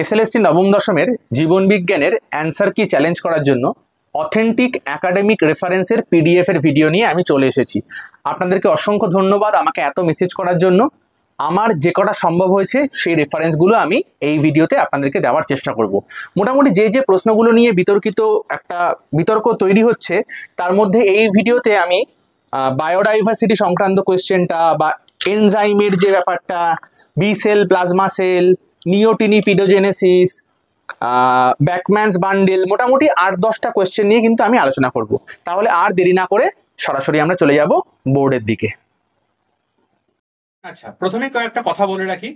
SLST নবম দশমের জীবন বিজ্ঞানের answer কি চ্যালেঞ্জ করার জন্য অথেন্টিক একাডেমিক রেফারেন্সের পিডিএফ এর ভিডিও নিয়ে আমি চলে এসেছি। আপনাদেরকে অসংখ্য ধন্যবাদ আমাকে এত মেসেজ করার জন্য। আমার যে কটা সম্ভব হয়েছে সেই রেফারেন্সগুলো আমি এই ভিডিওতে আপনাদেরকে দেওয়ার চেষ্টা করব। মোটামুটি যে প্রশ্নগুলো নিয়ে বিতর্কিত একটা বিতর্ক তৈরি হচ্ছে তার মধ্যে এই ভিডিওতে আমি বায়োডাইভার্সিটি সংক্রান্ত কোয়েশ্চেনটা বা এনজাইমের যে ব্যাপারটা, বি সেল, প্লাজমা সেল, নিওটিনিপিডোজেনেসিস, ব্যাকম্যানস বান্ডেল, মোটামুটি 8-10টা কোয়েশ্চেন নিয়ে কিন্তু আমি আলোচনা করব। তাহলে আর দেরি না করে সরাসরি আমরা চলে যাব বোর্ডের দিকে। আচ্ছা, প্রথমে কয়েকটা কথা বলে রাখি।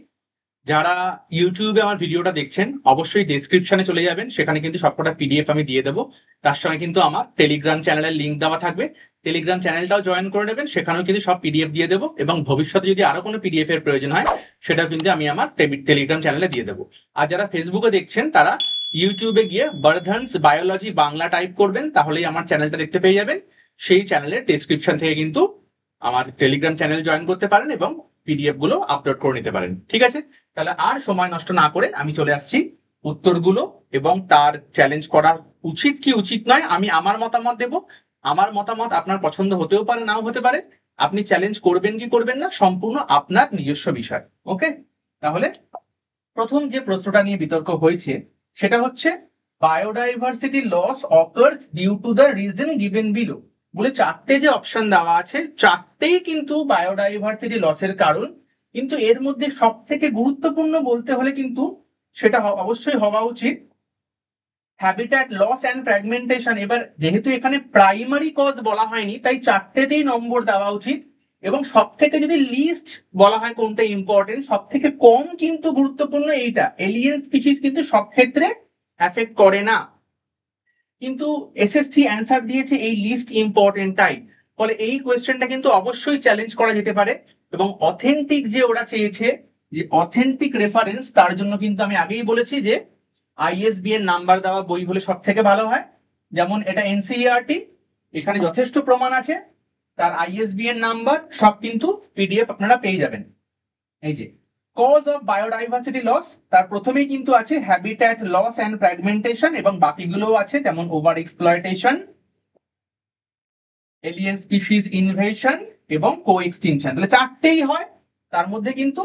যারা ইউটিউবে আমার ভিডিওটা দেখছেন অবশ্যই ডেসক্রিপশনে চলে যাবেন, সেখানে কিন্তু সবকটা পিডিএফ আমি দিয়ে দেবো। তার সঙ্গে কিন্তু আমার টেলিগ্রাম চ্যানেলের লিঙ্ক দেওয়া থাকবে, টেলিগ্রাম চ্যানেলটাও জয়েন করে নেবেন, সেখানেও কিন্তু সব পিডিএফ দিয়ে দেবো। এবং ভবিষ্যতে যদি আরো কোনো পিডিএফ এর প্রয়োজন হয় সেটাও কিন্তু আমি আমার টেলিগ্রাম চ্যানেলে দিয়ে দেবো। আর যারা ফেসবুকে দেখছেন তারা ইউটিউবে গিয়ে বর্ধনস বায়োলজি বাংলা টাইপ করবেন, তাহলেই আমার চ্যানেলটা দেখতে পেয়ে যাবেন। সেই চ্যানেলের ডেসক্রিপশন থেকে কিন্তু আমার টেলিগ্রাম চ্যানেল জয়েন করতে পারেন এবং পিডিএফ গুলো আপলোড করে নিতে পারেন। ঠিক আছে, তাহলে আর সময় নষ্ট না করে আমি চলে আসছি উত্তরগুলো এবং তার চ্যালেঞ্জ করা উচিত কি উচিত নয় আমি আমার মতামত দেব। আমার মতামত আপনার পছন্দ হতেও পারে, নাও হতে পারে। আপনি চ্যালেঞ্জ করবেন কি করবেন না সম্পূর্ণ আপনার নিজস্ব বিষয়। ওকে, তাহলে প্রথম যে প্রশ্নটা নিয়ে বিতর্ক হয়েছে সেটা হচ্ছে biodiversity loss occurs due to the reason given below. বলে চারটে যে অপশন দেওয়া আছে চারটেই কিন্তু বায়োডাইভার্সিটি লসের কারণ, কিন্তু এর মধ্যে সব থেকে গুরুত্বপূর্ণ বলতে হলে কিন্তু সেটা অবশ্যই হওয়া উচিত হ্যাবিট্যাট লস অ্যান্ড ফ্র্যাগমেন্টেশন। এবার যেহেতু এখানে প্রাইমারি কজ বলা হয়নি তাই চারটেতেই নম্বর দেওয়া উচিত। এবং সব থেকে যদি লিস্ট বলা হয় কোনটা ইম্পর্টেন্ট, সব থেকে কম কিন্তু গুরুত্বপূর্ণ এইটা, এলিয়েন স্পিসিস কিন্তু সব ক্ষেত্রে এফেক্ট করে না। কিন্তু এসএসসি অ্যান্সার দিয়েছে এই লিস্ট ইম্পর্টেন্টটাই, ফলে এই কোয়েশ্চেনটা কিন্তু অবশ্যই চ্যালেঞ্জ করা যেতে পারে। এবং অথেন্টিক যে ওরা চেয়েছে, যে অথেন্টিক রেফারেন্স, তার জন্য কিন্তু আমি আগেই বলেছি যে আইএসবিএন নাম্বার দেওয়া বই হলে সব থেকে ভালো হয়। যেমন এটা এনসিইআরটি, এখানে যথেষ্ট প্রমাণ আছে, তার আইএসবিএন নাম্বার সব কিন্তু পিডিএফ আপনারা পেয়ে যাবেন। এই যে কজ অফ বায়োডাইভার্সিটি লস, তার প্রথমেই কিন্তু আছে হ্যাবিট্যাট লস অ্যান্ড ফ্র্যাগমেন্টেশন, এবং বাকিগুলোও আছে যেমন over exploitation, alien species invasion এবং কো এক্সটিংশন। তাহলে চারটেই হয়। তার মধ্যে কিন্তু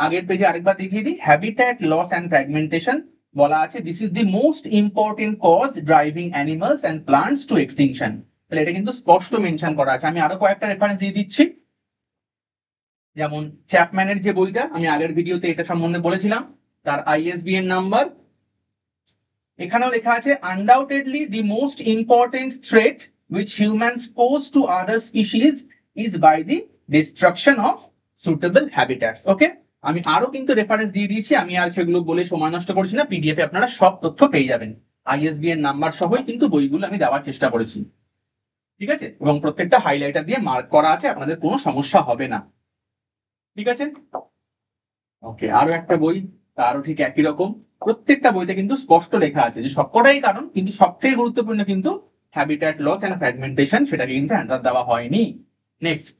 আগের পেজে আরেকবার দেখিয়ে দিই, হ্যাবিট্যাট লস অ্যান্ড ফ্র্যাগমেন্টেশন বলা আছে this is the most important cause driving animals and plants to extinction. তাহলে এটা কিন্তু স্পষ্ট মেনশন করা আছে। আমি আরো কয়েকটা রেফারেন্স দিয়ে দিচ্ছি, যেমন চ্যাপম্যানের যে বইটা আমি আগের ভিডিওতে এটা সম্বন্ধে বলেছিলাম, তার আইএসবিএন নাম্বার। এখানেও লেখা আছে undoubtedly the most important threat which humans pose to other species is by the destruction of suitable habitats. ওকে, আমি আরো কিন্তু রেফারেন্স দিয়ে দিয়েছি, আমি আর সেগুলো বলে সময় নষ্ট করছি না। পিডিএফ এ আপনারা সব তথ্য পেয়ে যাবেন, আইএসবিএন নাম্বার সহই কিন্তু বইগুলো আমি দেওয়ার চেষ্টা করেছি। ঠিক আছে, এবং প্রত্যেকটা হাইলাইটার দিয়ে মার্ক করা আছে, আপনাদের কোনো সমস্যা হবে না। ঠিক আছে, ওকে, আরো একটা বই তারও ঠিক একই রকম, প্রত্যেকটা বইতে কিন্তু স্পষ্ট লেখা আছে যে সবকটাই কারণ, কিন্তু সব থেকে গুরুত্বপূর্ণ কিন্তু হ্যাবিট্যাট লস এন্ড ফ্র্যাগমেন্টেশন, সেটাকে কিন্তু অ্যান্সার দেওয়া হয়নি। নেক্সট,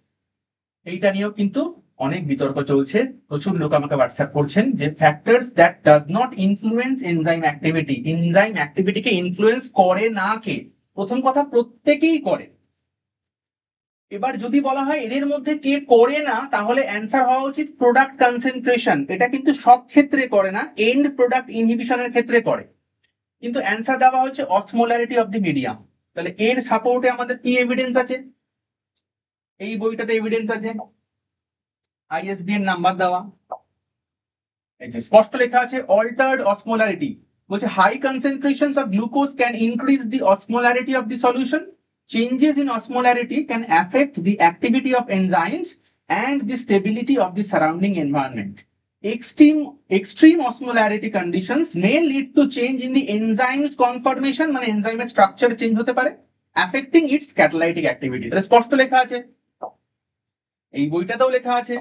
এইটা নিয়েও কিন্তু অনেক বিতর্ক চলছে, প্রচুর লোক আমাকে হোয়াটসঅ্যাপ করছেন যে factors that does not influence enzyme activity, enzyme অ্যাক্টিভিটিকে ইনফ্লুয়েন্স করে না কে? প্রথম কথা, প্রত্যেকেই করে। এবার যদি বলা হয় এদের মধ্যে কে করে না, তাহলে অ্যান্সার হওয়া উচিত প্রোডাক্ট কনসেন্ট্রেশন। এটা কিন্তু সব ক্ষেত্রে করে না, এন্ড প্রোডাক্ট ইনহিবিশনের ক্ষেত্রে করে। কিন্তু অ্যান্সার দেওয়া হচ্ছে অসমোলারিটি অফ দি মিডিয়াম। তাহলে এর সাপোর্টে আমাদের কি এভিডেন্স আছে? এই বইটাতে এভিডেন্স আছে, আইএসবিএন নাম্বার দেওয়া, এই যে স্পষ্ট লেখা আছে অল্টার্ড অসমোলারিটি। বলছে high concentrations of glucose can increase the osmolarity of the solution. Changes in osmolarity can affect the activity of enzymes and the stability of the surrounding environment. Extreme osmolarity conditions may lead to change in the enzyme's conformation, মানে এনজাইমের structure change হতে পারে, affecting its catalytic activity. তাহলে স্পষ্ট লেখা আছে, এই বইটাতেও লেখা আছে।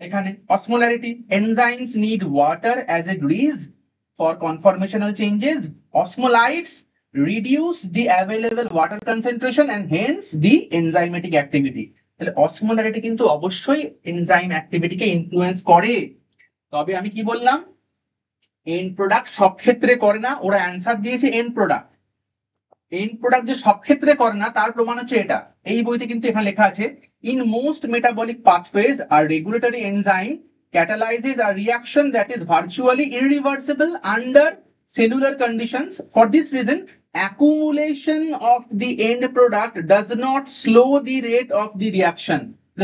এখানে osmolarity, enzymes need water as a grease for conformational changes. Osmolytes reduce the available water concentration and hence the enzymatic activity. তাহলে অসমোলারিটি কিন্তু অবশ্যই এনজাইম অ্যাক্টিভিটিকে ইনফ্লুয়েন্স করে। তবে আমি কি বললাম, এন্ড প্রোডাক্ট সব ক্ষেত্রে করে না, ওরা অ্যান্সার দিয়েছে এন্ড প্রোডাক্ট। এন্ড প্রোডাক্ট যে সব ক্ষেত্রে করে না তার প্রমাণ হচ্ছে এটা। এই বইতে কিন্তু এখানে লেখা আছে, ইন মোস্ট মেটাবলিক পাথওয়েজ আর regulatory enzyme catalyzes a reaction that is virtually irreversible under cellular conditions. For this reason, accumulation of the end product does not slow the rate of the reaction.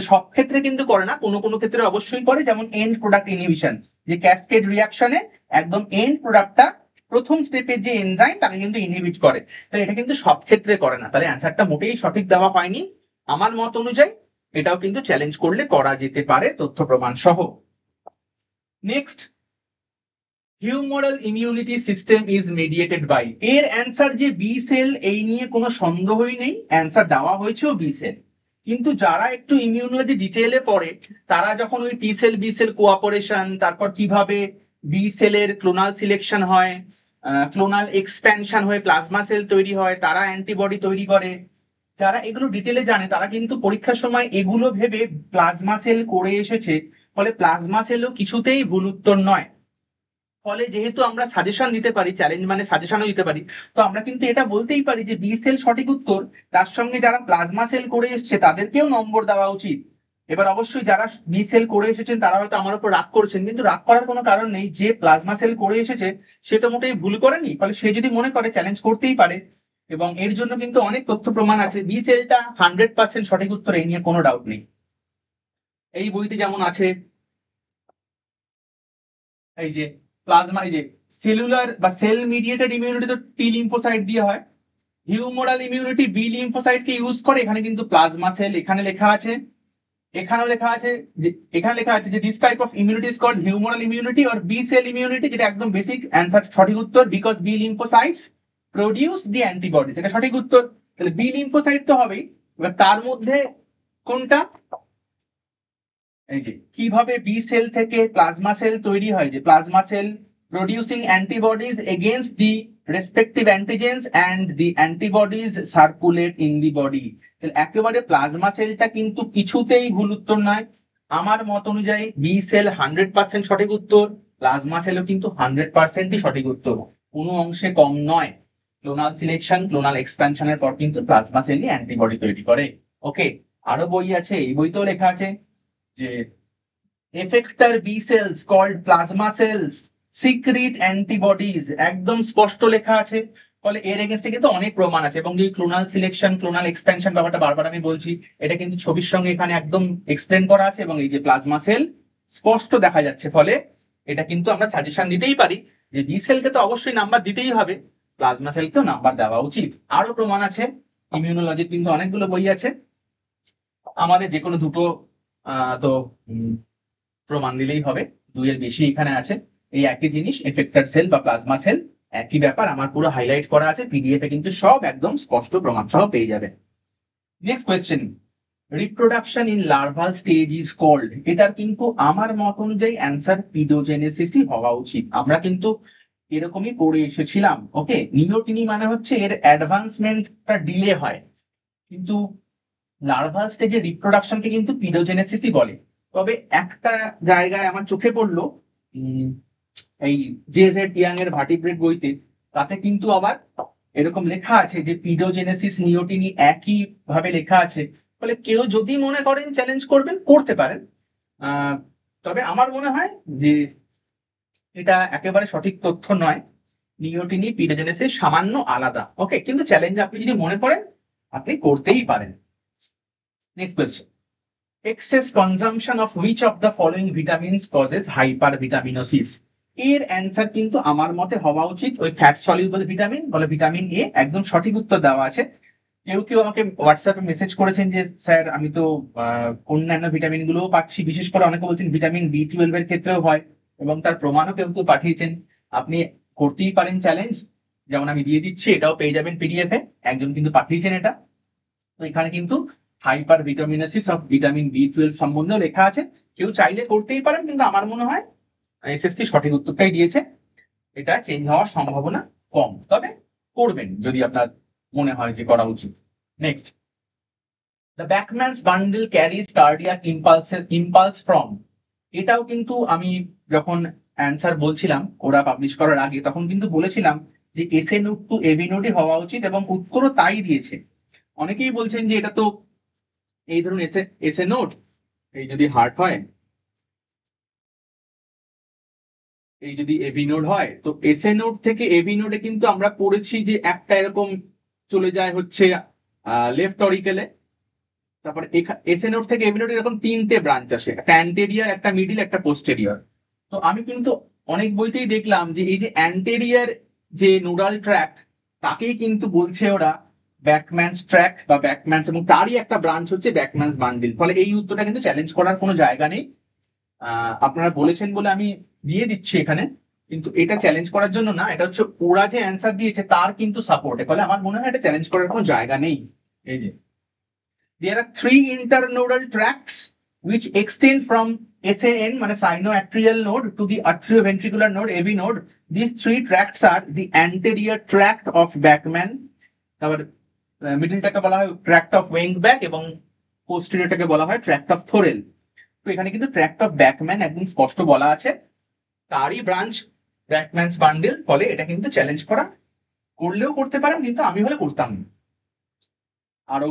সব ক্ষেত্রে কিন্তু করে না, কোনো কোনো ক্ষেত্রে অবশ্যই করে, যেমন এন্ড প্রোডাক্ট ইনহিবিশন, যে ক্যাসকেড রিয়াকশনে একদম এন্ড প্রোডাক্টটা প্রথম স্টেপের যে এনজাইম তাকে কিন্তু ইনহিবিট করে। তাহলে এটা কিন্তু সব ক্ষেত্রে করে না, তাহলে অ্যান্সারটা মোটেই সঠিক দেওয়া হয়নি আমার মত অনুযায়ী। এটাও কিন্তু চ্যালেঞ্জ করলে করা যেতে পারে তথ্য প্রমাণ সহ। Next, humoral immunity system is mediated by, এর অ্যান্সার যে বি সেল, এই নিয়ে কোনো সন্দেহই নেই, অ্যান্সার দেওয়া হয়েছেও বি সেল। কিন্তু যারা একটু ইমিউনোলজি ডিটেইলে পড়ে তারা যখন ওই T cell B cell cooperation, তারপর কিভাবে বি সেলের ক্লোনাল সিলেকশন হয়, ক্লোনাল এক্সপ্যানশন হয়ে প্লাজমা সেল তৈরি হয়, তারা অ্যান্টিবডি তৈরি করে, যারা এগুলো ডিটেলে জানে তারা কিন্তু পরীক্ষার সময় এগুলো ভেবে প্লাজমা সেল করে এসেছে, ফলে প্লাজমা সেলও কিছুতেই ভুল উত্তর নয়। ফলে যেহেতু আমরা সাজেশন দিতে পারি, চ্যালেঞ্জ মানে সাজেশনও দিতে পারি, তো আমরা কিন্তু এটা বলতেই পারি যে বি সেল সঠিক উত্তর, তার সঙ্গে যারা প্লাজমা সেল করে এসছে তাদেরকেও নম্বর দেওয়া উচিত। এবার অবশ্যই যারা বি সেল করে এসেছেন তারা হয়তো আমার উপর রাগ করছেন, কিন্তু রাগ করার কোনো কারণ নেই, যে প্লাজমা সেল করে এসেছে সে তো মোটেই ভুল করেনি, ফলে সে যদি মনে করে চ্যালেঞ্জ করতেই পারে। এবং এর জন্য কিন্তু অনেক তথ্য প্রমাণ আছে, বি সেলটা 100% সঠিক উত্তর, এই নিয়ে কোনো ডাউট নেই। এই বইতে যেমন আছে, এই যে প্লাজমা, এই যে সেলুলার বা সেল মিডিয়েটেড ইমিউনিটি তো টি লিম্ফোসাইট দিয়ে হয়, হিউমোরাল ইমিউনিটি বি লিম্ফোসাইট কে ইউজ করে, এখানে কিন্তু প্লাজমা সেল এখানে লেখা আছে, এখানেও লেখা আছে যে, এখানে লেখা আছে যে this type of immunity is called humoral immunity or B cell immunity, যেটা একদম বেসিক অ্যান্সার সঠিক উত্তর, because B lymphocytes produce the antibodies, এটা সঠিক উত্তর। তাহলে বি লিম্ফোসাইট তো হবেই। এবার তার মধ্যে কোনটা, এই যে কিভাবে বি সেল থেকে প্লাজমা সেল তৈরি হয়, যে plasma cell producing antibodies against the respective antigens and the antibodies circulate in the body. একেবারে প্লাজমা সেলটা কিন্তু কিছুতেই ভুল উত্তর নয়, আমার মত অনুযায়ী বি সেল 100% সঠিক উত্তর, প্লাজমা সেলও কিন্তু 100%ই সঠিক উত্তর, কোনো অংশে কম নয়। ক্লোনাল সিলেকশন, ক্লোনাল এক্সপ্যানশনের পর কিন্তু প্লাজমা সেলই অ্যান্টিবডি তৈরি করে। ওকে, আরো বই আছে, এই বইতেও লেখা আছে যে effector B cells called plasma cells secrete antibodies, একদম স্পষ্ট লেখা আছে। ফলে এর এগেইনস্টে কিন্তু অনেক প্রমাণ আছে, এবং যে ক্লোনাল সিলেকশন ক্লোনাল এক্সপেনশন ব্যাপারটা বারবার আমি বলছি, এটা কিন্তু ছবির সঙ্গে এখানে একদম এক্সপ্লেন করা আছে, এবং এই যে প্লাজমা সেল স্পষ্ট দেখা যাচ্ছে, ফলে এটা কিন্তু আমরা সাজেশন দিতেই পারি যে বি সেলকে তো অবশ্যই নাম্বার দিতেই হবে, প্লাজমা সেলকেও নাম্বার দেওয়া উচিত। আরো প্রমাণ আছে, ইমিউনোলজির কিন্তু অনেকগুলো বই আছে, আমাদের যে কোনো দুটো তো প্রমাণ দিলেই হবে, দুইয়ের বেশি এখানে আছে। এই একই জিনিস, এফেক্টর সেল বা প্লাজমা সেল একই ব্যাপার, আমার পুরো হাইলাইট করা আছে পিডিএফ এ, কিন্তু সব একদম স্পষ্ট প্রমাণ সহ পেয়ে যাবেন। Next question, reproduction in larval stage is called, এটার কিন্তু আমার মত অনুযায়ী অ্যান্সার পিডোজেনেসিসই হওয়া উচিত, আমরা কিন্তু এরকমই পড়ে এসেছিলাম। ওকে, নিওটিনি মানে হচ্ছে এর অ্যাডভান্সমেন্টটা ডিলে হয়, কিন্তু লার্ভাল স্টেজে রিপ্রোডাকশনকে কিন্তু পিডোজেনেসিসই বলে। তবে একটা জায়গায় আমার চোখে পড়লো, এই জেজেড ইয়াং এর ভার্টিব্রেট বইতে, তাতে কিন্তু আবার এরকম লেখা আছে যে পিডোজেনেসিস নিওটিনি একই ভাবে লেখা আছে। ফলে কেউ যদি মনে করেন চ্যালেঞ্জ করবেন, করতে পারেন, তবে আমার মনে হয় যে এটা একেবারে সঠিক তথ্য নয়, নিওটিনি পিডোজেনেসিস সামান্য আলাদা। ওকে, কিন্তু চ্যালেঞ্জ আপনি যদি মনে করেন আপনি করতেই পারেন। Next question, excess consumption of which of the following vitamins causes hypervitaminosis, এর অ্যান্সার কিন্তু আমার মতে হওয়া উচিত ওই ফ্যাট সলিউবল ভিটামিন, বলে ভিটামিন এ, একদম সঠিক উত্তর দেওয়া আছে। কেউ কেউ আমাকে হোয়াটসঅ্যাপে মেসেজ করেছেন যে স্যার আমি তো অন্যান্য ভিটামিন গুলোও পাচ্ছি, বিশেষ করে অনেকে বলছেন ভিটামিন বি12 এর ক্ষেত্রেও হয়, এবং তার প্রমাণও কেউ কেউ পাঠিয়েছেন। আপনি করতেই পারেন চ্যালেঞ্জ, যেমন আমি দিয়ে দিচ্ছি, এটাও পেয়ে যাবেন পিডিএফ এ, একজন কিন্তু পাঠিয়েছেন এটা। তো এখানে কিন্তু হাইপার ভিটামিনোসিস অফ ভিটামিন বি12 সম্বন্ধেও লেখা আছে, কেউ চাইলে করতেই পারেন, কিন্তু আমার মনে হয় এসএসসি সঠিক উত্তরটাই দিয়েছে, এটা চেঞ্জ হওয়ার সম্ভাবনা কম, তবে করবেন যদি আপনার মনে হয় যে করা উচিত। Next, the Bachmann's bundle carries cardiac impulse from, এটাও কিন্তু আমি যখন অ্যান্সার বলছিলাম ওরা পাবলিশ করার আগে, তখন কিন্তু বলেছিলাম যে এসএ নোড টু এবি নোডই হওয়া উচিত, এবং উত্তরও তাই দিয়েছে। অনেকেই বলছেন যে এটা তো এই ধরুন এসএ এসএ নোড, এই যদি হার্ট হয়, এই যদি এবি নোড হয়, তো এসএ নোড থেকে এবি নোডে কিন্তু আমরা পড়েছি যে একটা এরকম চলে যায় হচ্ছে লেফট অরিকেলে, তারপরে এসএ নোড থেকে এবি নোড এরকম তিনটে ব্রাঞ্চ আসে, একটা অ্যান্টেরিয়ার, একটা মিডিল, একটা পোস্টেরিয়র। তো আমি কিন্তু অনেক বইতেই দেখলাম যে এই যে অ্যান্টেরিয়ার যে নোডাল ট্র্যাক্ট, তাকেই কিন্তু বলছে ওরা ব্যাকম্যানস ট্র্যাক বা ব্যাকম্যানস, এবং তারই একটা ব্রাঞ্চ হচ্ছে ব্যাকম্যানস বান্ডিল। ফলে এই উত্তরটা কিন্তু চ্যালেঞ্জ করার কোনো জায়গা নেই। আপনারা বলেছেন বলে আমি দিয়ে দিচ্ছি এখানে, কিন্তু এটা চ্যালেঞ্জ করার জন্য না, এটা হচ্ছে ওরা যে অ্যান্সার দিয়েছে তার কিন্তু সাপোর্টে। ফলে আমার মনে হয় এটা চ্যালেঞ্জ করার কোনো জায়গা নেই। এই যে there are three internodal tracts which extend from SAN মানে sinoatrial node to the atrioventricular node AV node. These three tracts are the anterior tract of Bachmann, তারপর মিডলটাকে বলা হয় ট্র্যাক্ট অফ ওয়েঙ্গব্যাক, এবং পোস্টেরিয়রটাকে বলা হয় ট্র্যাক্ট অফ থোরেল। তো এখানে কিন্তু ট্র্যাক্ট অফ ব্যাকম্যান একদম স্পষ্ট বলা আছে, তারই ব্রাঞ্চ ব্যাকম্যানস বান্ডেল। ফলে এটা কিন্তু চ্যালেঞ্জ করা, করলেও করতে পারেন, কিন্তু আমি হলে করতাম না। আরো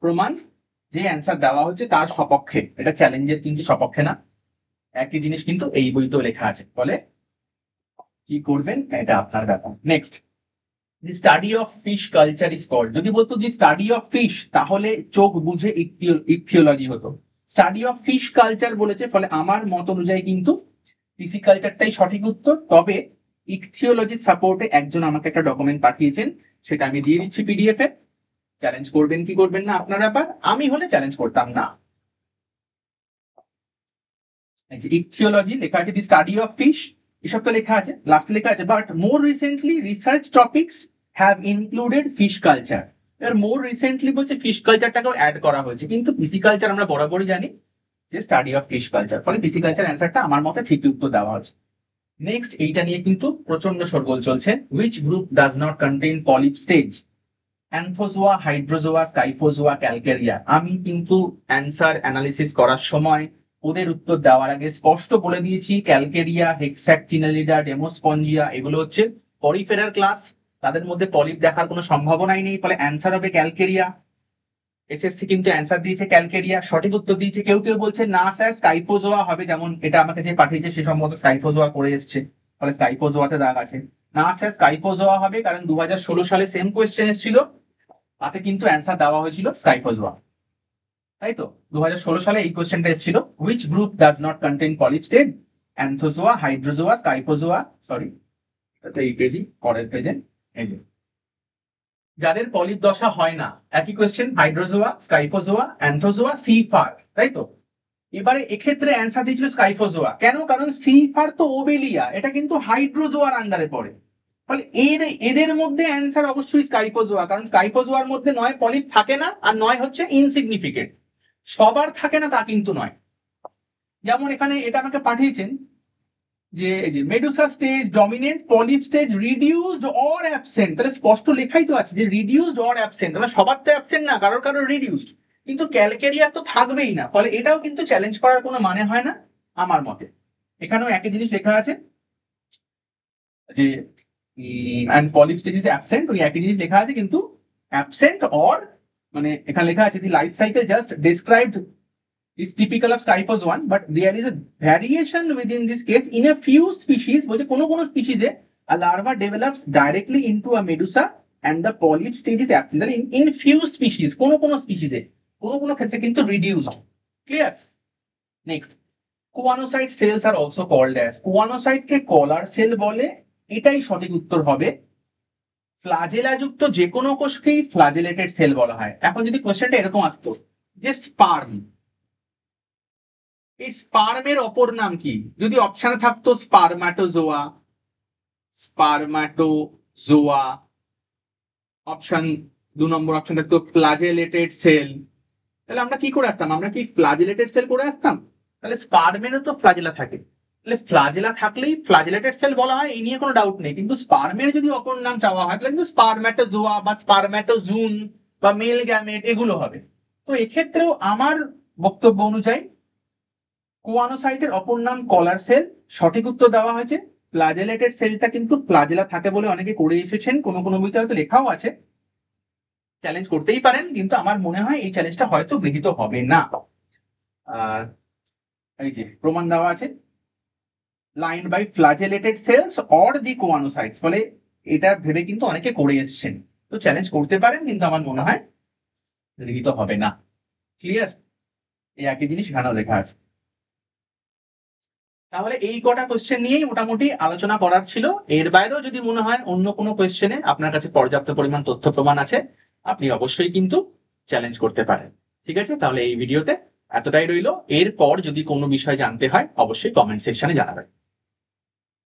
প্রমাণ যে অ্যান্সার দেওয়া হচ্ছে তার সপক্ষে, এটা চ্যালেঞ্জের কিন্তু সপক্ষে না। একই জিনিস কিন্তু এই বইতেও লেখা আছে। ফলে কি করবেন এটা আপনার ব্যাপার। Next, the study of fish culture is called. যদি বলতো দি স্টাডি অফ ফিশ, তাহলে চোখ বুঝে ইকথিওলজি হতো। স্টাডি অফ ফিশ কালচার বলেছে, ফলে আমার মত অনুযায়ী কিন্তু পিসিকালচারটাই সঠিক উত্তর। তবে ইকথিওলজির সাপোর্টে একজন আমাকে একটা ডকুমেন্ট পাঠিয়েছেন, সেটা আমি দিয়ে দিচ্ছি পিডিএফ এ। চ্যালেঞ্জ করবেন কি করবেন না আপনার ব্যাপার, আমি হলে চ্যালেঞ্জ করতাম না। ইকথিওলজি লেখা আছে, দি স্টাডি অফ ফিশ, এসব তো লেখা আছে, লাস্টে লেখা আছে but more recently research topics have included fish culture. এবার মোর রিসেন্টলি বলছে ফিশ কালচারটাকেও অ্যাড করা হয়েছে, কিন্তু পিসিকালচার আমরা বরাবরই জানি যে স্টাডি অফ ফিশ কালচার। ফলে পিসিকালচার অ্যান্সারটা আমার মতে ঠিক উত্তর দেওয়া হচ্ছে। নেক্সট, এইটা নিয়ে কিন্তু প্রচন্ড শোরগোল চলছে। Which group does not contain polyp stage? Anthozoa, hydrozoa, scyphozoa, calcarea. আমি কিন্তু অ্যান্সার অ্যানালিসিস করার সময় ওদের উত্তর দেওয়ার আগে স্পষ্ট বলে দিয়েছি, ক্যালকেরিয়া, হেক্সাকটিনালিডা, ডেমোস্পঞ্জিয়া এগুলো হচ্ছে পরিফেরার ক্লাস, তাদের মধ্যে পলিপ দেখার কোনো সম্ভাবনাই নেই। ফলে অ্যান্সার হবে ক্যালকেরিয়া। এসএসসি কিন্তু অ্যান্সার দিয়েছে ক্যালকেরিয়া, সঠিক উত্তর দিয়েছে। কেউ কেউ বলছে না স্যার স্কাইফোজোয়া হবে, যেমন এটা আমাকে যে পাঠিয়েছে সে সম্ভবত স্কাইফোজোয়া করে এসছে, ফলে স্কাইফোজোয়াতে দাগ আছে। না স্যার স্কাইফোজোয়া হবে, কারণ 2016 সালে সেম কোয়েশ্চেন এসেছিল, তাতে কিন্তু অ্যান্সার দেওয়া হয়েছিল স্কাইফোজোয়া, তাই তো 2016 সালে এই কোয়েশ্চেনটা এসেছিল। Which group does not contain polyp stage? Anthozoa, hydrozoa, scyphozoa. Sorry, এই পেজই, পরের পেজে। এই যে যাদের পলিপ দশা হয় না, একই কোয়েশ্চেন, হাইড্রোজোয়া, স্কাইফোজোয়া, অ্যান্থোজোয়া, সিফার, তাই তো। এবারে এক্ষেত্রে অ্যান্সার দিয়েছিল স্কাইফোজোয়া। কেন? কারণ সিফার তো ওবেলিয়া, এটা কিন্তু হাইড্রোজোয়ার আন্ডারে পড়ে। ফলে এদের মধ্যে অ্যান্সার অবশ্যই স্কাইফোজোয়া, কারণ স্কাইফোজোয়ার মধ্যে নয় পলিপ থাকে না, আর নয় হচ্ছে ইনসিগনিফিকেন্ট। সবার থাকে না তা কিন্তু নয়। যেমন এখানে এটা আমাকে পাঠিয়েছেন যে Medusa stage dominant, polyp stage reduced or absent. তাহলে স্পষ্ট লেখাই তো আছে যে রিডিউসড অর অ্যাবসেন্ট, মানে সবার তো অ্যাবসেন্ট না, কারোর কারোর রিডিউসড, কিন্তু ক্যালকেরিয়া তো থাকবেই না। ফলে এটাও কিন্তু চ্যালেঞ্জ করার কোনো মানে হয় না আমার মতে। এখানেও একই জিনিস লেখা আছে যে and polyp stage is absent, ওই একই জিনিস লেখা আছে, কিন্তু absent or মানে এখানে লেখা আছে the life cycle just described is typical of Scyphos 1, but there is a variation within this case in a few species, বলছে কোনো কোনো স্পিসিসে a larva develops directly into a medusa and the polyp stage is absent. তাহলে in few species, কোনো কোনো স্পিসিসে, কোনো কোনো ক্ষেত্রে কিন্তু reduced. Clear? Next, choanocyte cells are also called as. কোয়ানোসাইটকে কলার সেল বলে, এটাই সঠিক উত্তর হবে। ফ্লাজেলা যুক্ত যে কোনো কোষকেই ফ্লাজেলেটেড সেল বলা হয়। এখন যদি কোশ্চেনটা এরকম আসতো যে স্পার্ম, এই স্পার্মের অপর নাম কি? যদি অপশনে থাকতো স্পারম্যাটোজোয়া, স্পারম্যাটোজোয়া, অপশন 2 নম্বর অপশন থাকতো ফ্লাজেলেটেড সেল, তাহলে আমরা কি করে আসতাম? আমরা কি ফ্লাজেলেটেড সেল করে আসতাম? তাহলে স্পার্মেরও তো ফ্লাজেলা থাকে, তাহলে ফ্লাজেলা থাকলেই ফ্লাজেলেটেড সেল বলা হয়, এই নিয়ে কোনো ডাউট নেই। কিন্তু স্পার্মের যদি অপর নাম চাওয়া হয় তাহলে কিন্তু স্পারম্যাটোজোয়া বা স্পারম্যাটোজুন বা মেল গ্যামেট এগুলো হবে। তো এক্ষেত্রেও আমার বক্তব্য অনুযায়ী কোয়ানোসাইটের অপর নাম কলার সেল, সঠিক উত্তর দেওয়া হয়েছে। ফ্ল্যাজেলেটেড সেলটা কিন্তু ফ্ল্যাজেলা থাকে বলে অনেকে করে এসেছেন, কোনো কোনো বইতে হয়তো লেখাও আছে, চ্যালেঞ্জ করতেই পারেন, কিন্তু আমার মনে হয় এই চ্যালেঞ্জটা হয়তো গৃহীত হবে না। এই যে প্রমাণ দেওয়া আছে, line by flagellated cells or the choanocytes, ফলে এটা ভেবে কিন্তু অনেকে করে এসেছেন, তো চ্যালেঞ্জ করতে পারেন, কিন্তু আমার মনে হয় গৃহীত হবে না। ক্লিয়ার? এই একই জিনিস এখানেও লেখা আছে। তাহলে এই কটা কোশ্চেন নিয়েই মোটামুটি আলোচনা করার ছিল। এর বাইরেও যদি মনে হয় অন্য কোনো কোশ্চেনে আপনার কাছে পর্যাপ্ত পরিমাণ তথ্য প্রমাণ আছে, আপনি অবশ্যই কিন্তু চ্যালেঞ্জ করতে পারেন। ঠিক আছে, তাহলে এই ভিডিওতে এতটাই রইলো। এরপর যদি কোনো বিষয় জানতে হয় অবশ্যই কমেন্ট সেকশনে জানাবেন।